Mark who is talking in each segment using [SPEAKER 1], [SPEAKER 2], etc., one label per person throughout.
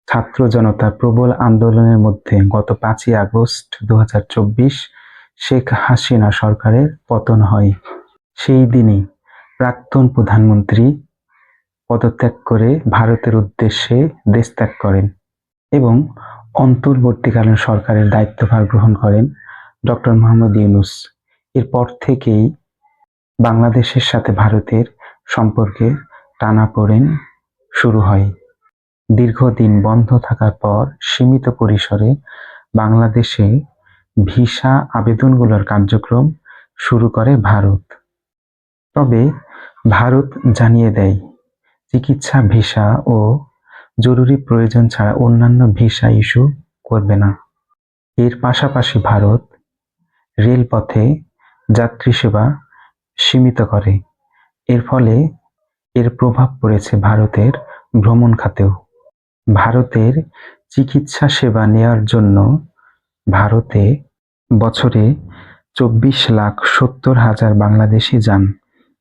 [SPEAKER 1] ছাত্র জনতার প্রবল আন্দোলনের মধ্যে গত ৫ই আগস্ট ২০২৪ শেখ হাসিনা সরকারের পতন হয়। সেই দিনই প্রাক্তন প্রধানমন্ত্রী পদত্যাগ করে ভারতের উদ্দেশ্যে দেশত্যাগ করেন এবং অন্তর্বর্তীকালীন সরকারের দায়িত্বভার গ্রহণ করেন ডক্টর মোহাম্মদ ইউনূস। এরপর থেকেই বাংলাদেশের সাথে ভারতের সম্পর্কের টানাপোড়েন শুরু হয়। দীর্ঘদিন বন্ধ থাকার পর সীমিত পরিসরে বাংলাদেশে ভিসা আবেদনগুলোর কার্যক্রম শুরু করে ভারত। তবে ভারত জানিয়ে দেয়, চিকিৎসা ভিসা ও জরুরি প্রয়োজন ছাড়া অন্যান্য ভিসা ইস্যু করবে না। এর পাশাপাশি ভারত রেলপথে যাত্রী সেবা সীমিত করে। এর ফলে এর প্রভাব পড়েছে ভারতের ভ্রমণ খাতেও। ভারতের চিকিৎসা সেবা নেওয়ার জন্য ভারতে বছরে ২৪,৭০,০০০ বাংলাদেশি যান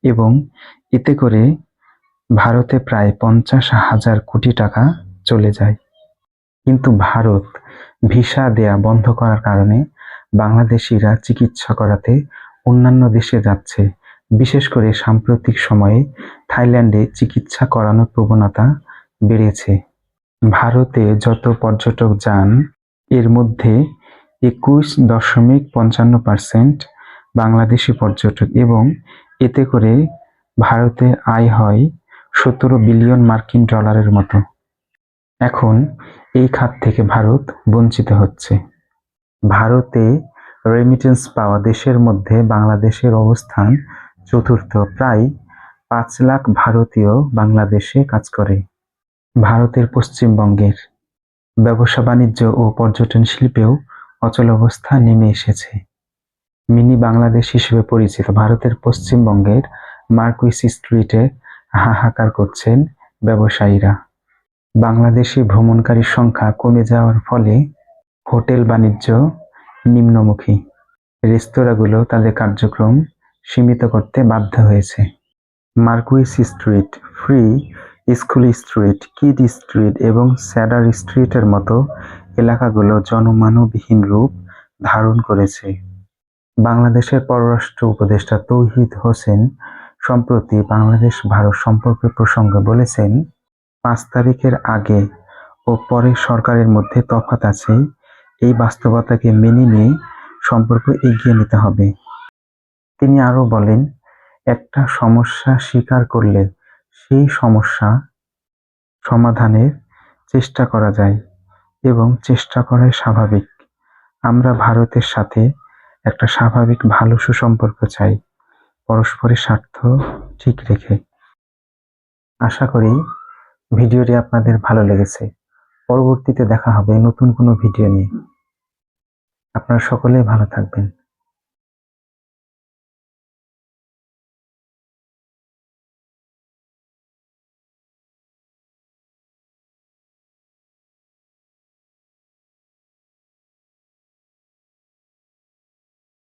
[SPEAKER 1] এবং এতে করে ভারতে প্রায় ৫০,০০০ কোটি টাকা চলে যায়। কিন্তু ভারত ভিসা দেয়া বন্ধ করার কারণে বাংলাদেশিরা চিকিৎসা করাতে অন্যান্য দেশে যাচ্ছে। বিশেষ করে সাম্প্রতিক সময়ে থাইল্যান্ডে চিকিৎসা করানোর প্রবণতা বেড়েছে। ভারতে যত পর্যটক যান এর মধ্যে ২১.৫৫% বাংলাদেশি পর্যটক এবং এতে করে ভারতের আয় হয় ১৭ বিলিয়ন মার্কিন ডলারের মতো। এখন এই খাত থেকে ভারত বঞ্চিত হচ্ছে। ভারতে রেমিটেন্স পাওয়া দেশের মধ্যে বাংলাদেশের অবস্থান চতুর্থ। প্রায় ৫ লাখ ভারতীয় বাংলাদেশে কাজ করে। ভারতের পশ্চিমবঙ্গের ব্যবসা-বাণিজ্য ও পর্যটন শিল্পেও অচলাবস্থা নেমে এসেছে। মিনি বাংলাদেশ হিসেবে পরিচিত ভারতের পশ্চিমবঙ্গের মার্কুইস স্ট্রিটে হাহাকার করছেন ব্যবসায়ীরা। বাংলাদেশি ভ্রমণকারীর সংখ্যা কমে যাওয়ার ফলে হোটেল বাণিজ্য নিম্নমুখী। রেস্তোরাঁগুলো তাদের কার্যক্রম সীমিত করতে বাধ্য হয়েছে। Marquis street, free school street, Kyd street এবং স্যাডার স্ট্রিটের মতো এলাকাগুলো জনমানবহীন রূপ ধারণ করেছে। বাংলাদেশের পররাষ্ট্র উপদেষ্টা তৌহিদ হোসেন সম্প্রতি বাংলাদেশ-ভারত সম্পর্ক প্রসঙ্গে বলেছেন, ৫ তারিখের আগে ও পরে সরকারের মধ্যে তফাৎ আছে। এই বাস্তবতাকে মেনে নিয়ে সম্পর্ক এগিয়ে নিতে হবে। তিনি আরও বলেন, একটা সমস্যা স্বীকার করলে সেই সমস্যা সমাধানের চেষ্টা করা যায় এবং চেষ্টা করাই স্বাভাবিক। আমরা ভারতের সাথে একটা স্বাভাবিক ভালো সুসম্পর্ক চাই, পরস্পরের স্বার্থ ঠিক রেখে। আশা করি ভিডিওটি আপনাদের ভালো লেগেছে। পরবর্তীতে দেখা হবে নতুন কোনো ভিডিও নিয়ে। আপনারা সকলেই ভালো থাকবেন।